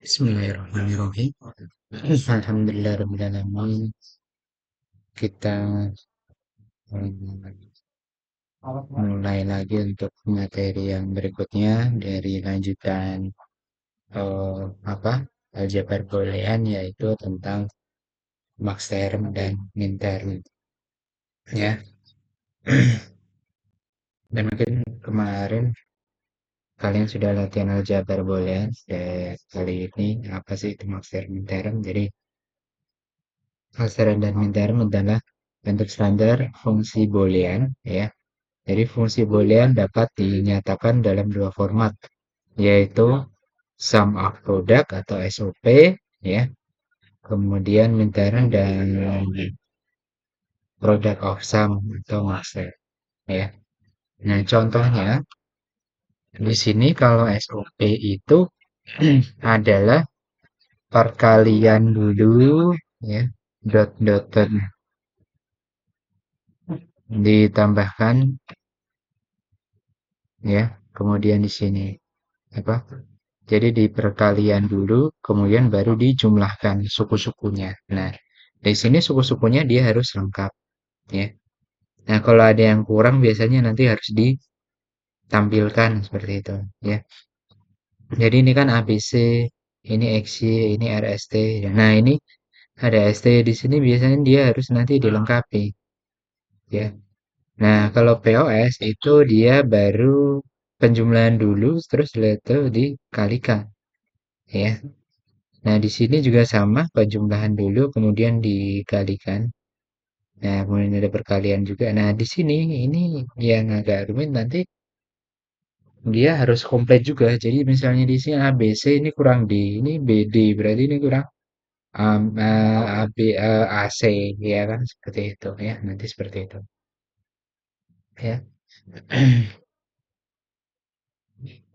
Bismillahirrahmanirrahim. Alhamdulillahirrahmanirrahim. Kita mulai lagi untuk materi yang berikutnya dari lanjutan apa aljabar boolean, yaitu tentang max term dan min term, ya. Dan mungkin kemarin kalian sudah latihan aljabar boolean. Kali ini apa sih itu max term, min term? Jadi max term dan min term adalah bentuk standar fungsi boolean, ya. Jadi fungsi boolean dapat dinyatakan dalam dua format, yaitu sum of product atau SOP, ya. Kemudian mintaran dan product of sum atau master, ya. Nah, contohnya di sini kalau SOP itu adalah perkalian dulu, ya, dot dotan ditambahkan, ya. Kemudian di sini apa? Jadi di perkalian dulu, kemudian baru dijumlahkan suku-sukunya. Nah, di sini suku-sukunya dia harus lengkap, ya. Nah, kalau ada yang kurang biasanya nanti harus ditampilkan seperti itu, ya. Jadi ini kan ABC, ini XY, ini RST. Nah, ini ada ST di sini biasanya dia harus nanti dilengkapi, ya. Nah, kalau POS itu dia baru penjumlahan dulu, terus setelah itu dikalikan, ya. Nah, di sini juga sama, penjumlahan dulu kemudian dikalikan. Nah, kemudian ada perkalian juga. Nah, di sini ini yang agak rumit nanti dia harus komplit juga. Jadi misalnya di sini A B C ini kurang D, ini BD, berarti ini kurang AB, AC, ya kan seperti itu, ya. Nanti seperti itu, ya.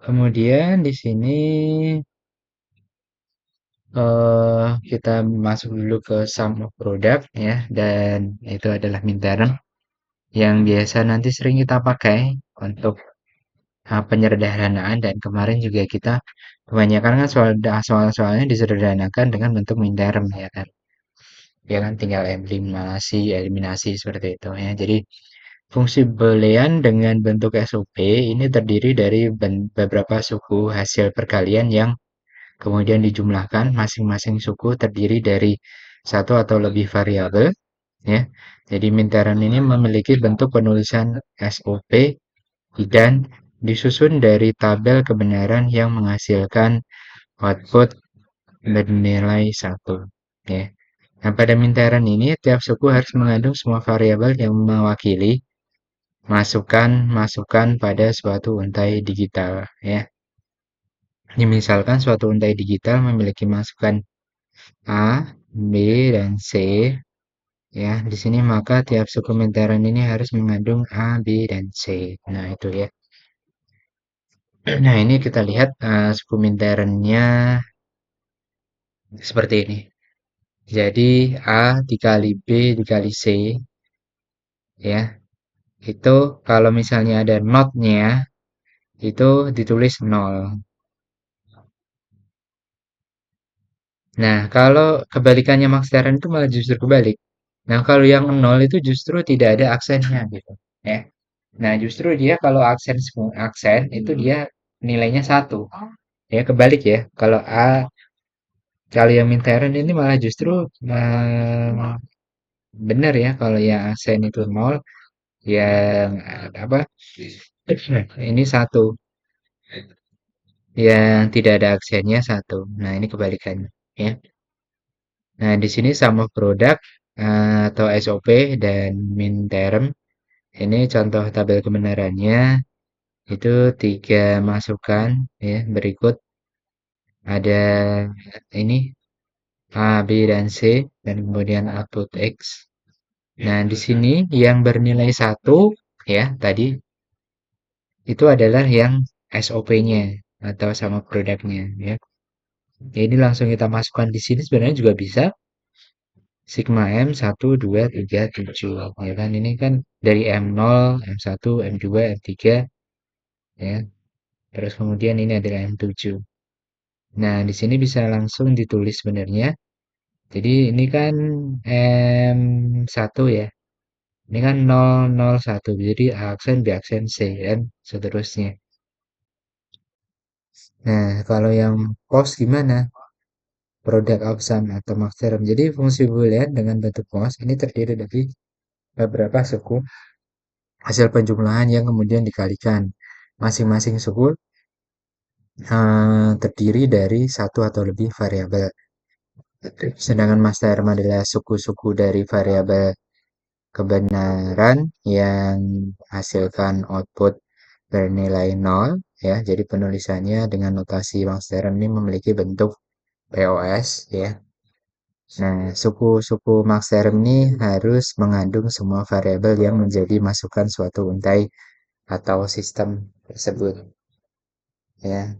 Kemudian di sini kita masuk dulu ke sum of product, ya, dan itu adalah mintaran yang biasa nanti sering kita pakai untuk penyederhanaan, dan kemarin juga kita kebanyakan kan soal-soalnya disederhanakan dengan bentuk minterm, ya kan, ya kan tinggal eliminasi seperti itu, ya. Jadi fungsi boolean dengan bentuk SOP ini terdiri dari beberapa suku hasil perkalian yang kemudian dijumlahkan. Masing-masing suku terdiri dari satu atau lebih variabel, ya. Jadi mintaran ini memiliki bentuk penulisan SOP dan disusun dari tabel kebenaran yang menghasilkan output bernilai satu, ya. Nah, pada mintaran ini tiap suku harus mengandung semua variabel yang mewakili masukan-masukan pada suatu untai digital, ya. Ini misalkan suatu untai digital memiliki masukan A, B, dan C, ya. Di sini maka tiap suku mintaran ini harus mengandung A, B, dan C. Nah, itu, ya. Nah, ini kita lihat suku minterannya seperti ini. Jadi A dikali B dikali C, ya. Itu kalau misalnya ada notnya, itu ditulis 0. Nah, kalau kebalikannya Max Terran itu malah justru kebalik. Nah, kalau yang 0 itu justru tidak ada aksennya gitu, ya. Nah, justru dia kalau aksen itu dia nilainya satu. Ya, kebalik ya. Kalau yang Minteran ini malah justru benar ya, kalau yang aksen itu nol, yang apa? Ini satu, yang tidak ada aksennya satu. Nah, ini kebalikannya, ya. Nah, di sini sama produk atau SOP dan min term. Ini contoh tabel kebenarannya. Itu tiga masukan, ya. Berikut ada ini A, B, dan C, dan kemudian output X. Nah, di sini yang bernilai satu, ya, tadi itu adalah yang SOP-nya atau sama produknya, ya. Ini langsung kita masukkan di sini sebenarnya juga bisa sigma M 1, 2, 3, 7, ya kan. Ini kan dari M0, M1, M2, M3, ya. Terus kemudian ini adalah M7. Nah, di sini bisa langsung ditulis sebenarnya. Jadi ini kan M1 ya. Ini kan 001. Jadi aksen B aksen C dan seterusnya. Nah, kalau yang post gimana? Product of sum atau max theorem. Jadi fungsi boolean dengan bentuk post ini terdiri dari beberapa suku hasil penjumlahan yang kemudian dikalikan. Masing-masing suku terdiri dari satu atau lebih variabel. Sedangkan max theorem adalah suku-suku dari variabel kebenaran yang hasilkan output bernilai nol ya. Jadi penulisannya dengan notasi Max Theorem ini memiliki bentuk POS ya. Nah, suku-suku Max Theorem ini harus mengandung semua variabel yang menjadi masukan suatu untai atau sistem tersebut ya.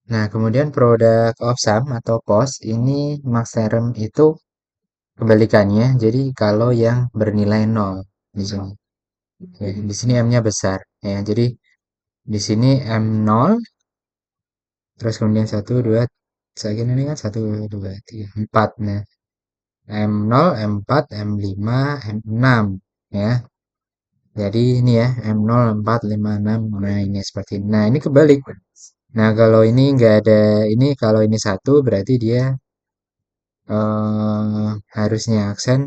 Nah, kemudian product of sum atau POS ini Max Theorem itu kebalikannya. Jadi kalau yang bernilai nol di sini. Ya, di sini M-nya besar ya. Jadi di sini M0 terus kemudian satu 2 saya ini kan satu 2 3 4. Nah, M0, M4, M5, M6 ya. Jadi ini ya M0, 4, 5, 6. Nah, ini seperti ini. Nah, ini kebalik. Nah, kalau ini nggak ada ini kalau ini satu berarti dia harusnya aksen.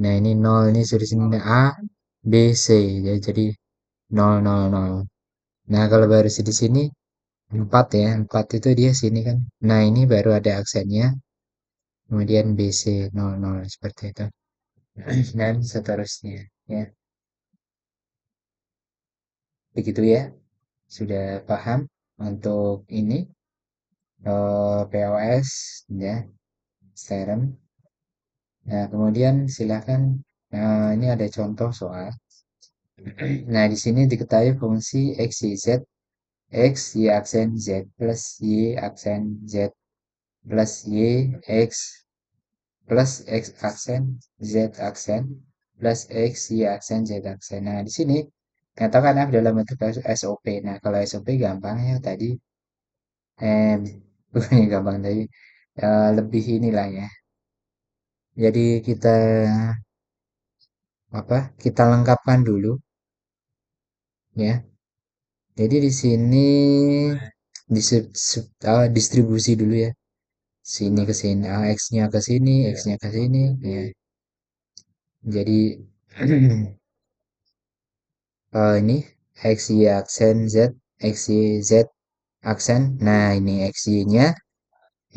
Nah, ini nol ini sudah sini A, B, C ya. Jadi 0 0 0. Nah, kalau baru di sini 4 ya, 4 itu dia sini kan. Nah, ini baru ada aksennya, kemudian BC 00 seperti itu. Dan seterusnya ya. Begitu ya. Sudah paham untuk ini POS ya, serum. Nah, kemudian silakan ini ada contoh soal. Nah, di sini diketahui fungsi x, y, z, x, y aksen z plus y aksen z plus y x plus X aksen, Z aksen, plus X, Y aksen, Z aksen. Nah, di sini katakan F dalam bentuk SOP. Nah, kalau SOP gampang ya tadi, eh, bukan gampang tadi, lebih inilah ya. Jadi kita apa? Kita lengkapkan dulu ya. Jadi di sini distribusi dulu ya. Sini ke sini, X-nya ke sini, X-nya ke sini, ya. Jadi ini X, Y aksen Z, X, Y, Z aksen. Nah, ini X, Y-nya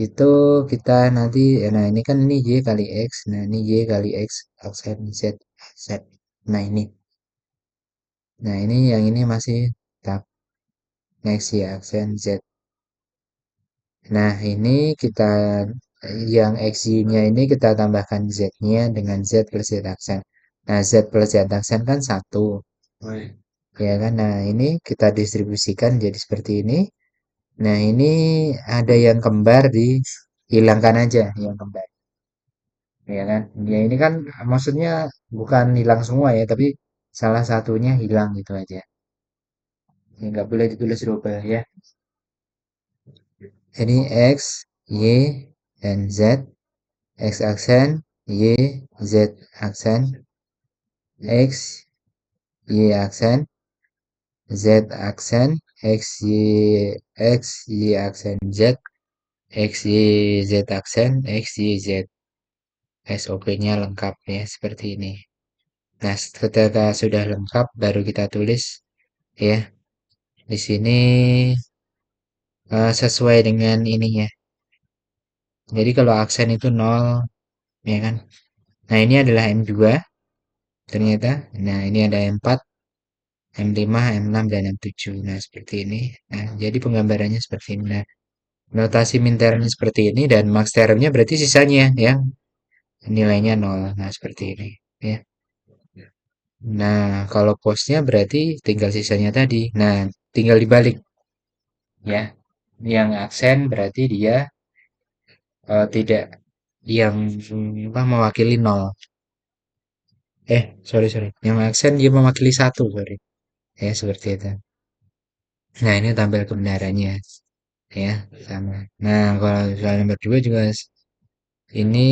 itu kita nanti, nah ini kan ini Y kali X. Nah, ini Y kali X aksen Z, Z. Nah, ini. Nah, ini yang ini masih tetap X, Y aksen Z. Nah, ini kita yang X, Y-nya ini kita tambahkan Z-nya dengan Z plus Z aksen. Nah, Z plus Z aksen kan satu. Ya kan? Nah, ini kita distribusikan jadi seperti ini. Nah, ini ada yang kembar dihilangkan aja yang kembar. Ya kan? Ya ini kan maksudnya bukan hilang semua ya, tapi salah satunya hilang gitu aja. Ya nggak boleh ditulis double ya. Jadi X, Y, dan Z. X aksen, Y, Z aksen, X, Y aksen, Z aksen, X, Y, X, Y aksen Z, X, Y, Z aksen, X, Y, Z. SOP-nya lengkap ya, seperti ini. Nah, ketika sudah lengkap, baru kita tulis ya. Di sini sesuai dengan ininya. Jadi kalau aksen itu nol, ya kan? Nah, ini adalah M2 ternyata. Nah, ini ada M4, M5, M6, dan M7. Nah, seperti ini. Nah, jadi penggambarannya seperti ini. Nah, notasi min termnya seperti ini dan max termnya berarti sisanya yang nilainya nol. Nah, seperti ini. Ya. Nah, kalau postnya berarti tinggal sisanya tadi. Nah, tinggal dibalik ya. Yang aksen berarti dia tidak yang apa, mewakili nol. Sorry, sorry. Yang aksen dia mewakili satu, sorry. Ya, seperti itu. Nah, ini tampil kebenarannya. Ya, sama. Nah, kalau soal nomor dua juga ini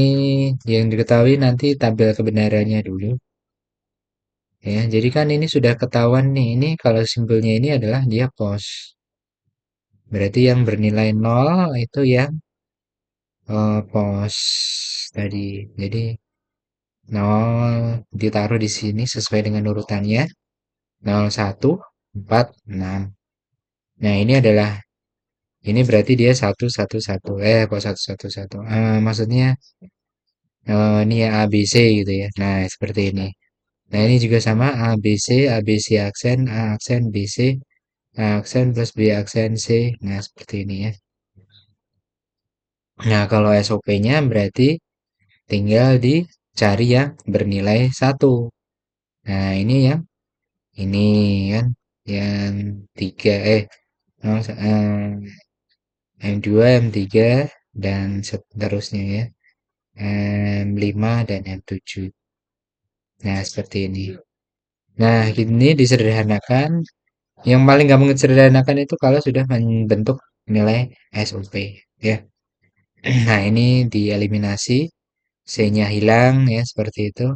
yang diketahui nanti tampil kebenarannya dulu. Ya, jadi kan ini sudah ketahuan nih. Ini kalau simpelnya ini adalah dia pos. Berarti yang bernilai nol itu yang pos tadi. Jadi nol ditaruh di sini sesuai dengan urutannya. Nol, satu, 4, 6. Nah, ini berarti dia satu satu satu. Kok satu satu satu? Maksudnya ini ya A B C gitu ya. Nah, seperti ini. Nah, ini juga sama A B C aksen, A aksen, B C, A aksen plus B aksen C. Nah, seperti ini ya. Nah, kalau SOP-nya berarti tinggal dicari yang bernilai satu. Nah, ini yang ini kan yang tiga oh, M2, M3 dan seterusnya ya. M5 dan M7. Nah, seperti ini. Nah, ini disederhanakan. Yang paling gampang disederhanakan itu kalau sudah membentuk nilai SOP ya. Nah, ini dieliminasi, C-nya hilang ya seperti itu.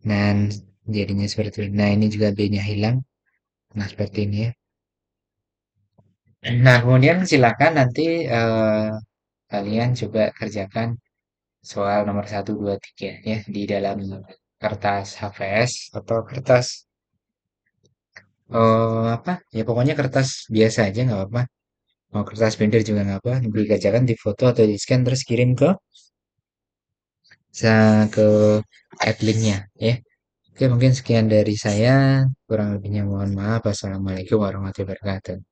Dan jadinya seperti ini. Nah, ini juga B-nya hilang. Nah, seperti ini ya. Nah, kemudian silakan nanti kalian coba kerjakan soal nomor satu 2 3 ya di dalam kertas HVS atau kertas apa? Ya pokoknya kertas biasa aja nggak apa-apa. Mau kertas binder juga nggak apa. Dikerjakan di foto atau di scan terus kirim ke adlinnya ya. Oke, mungkin sekian dari saya. Kurang lebihnya mohon maaf. Assalamualaikum warahmatullahi wabarakatuh.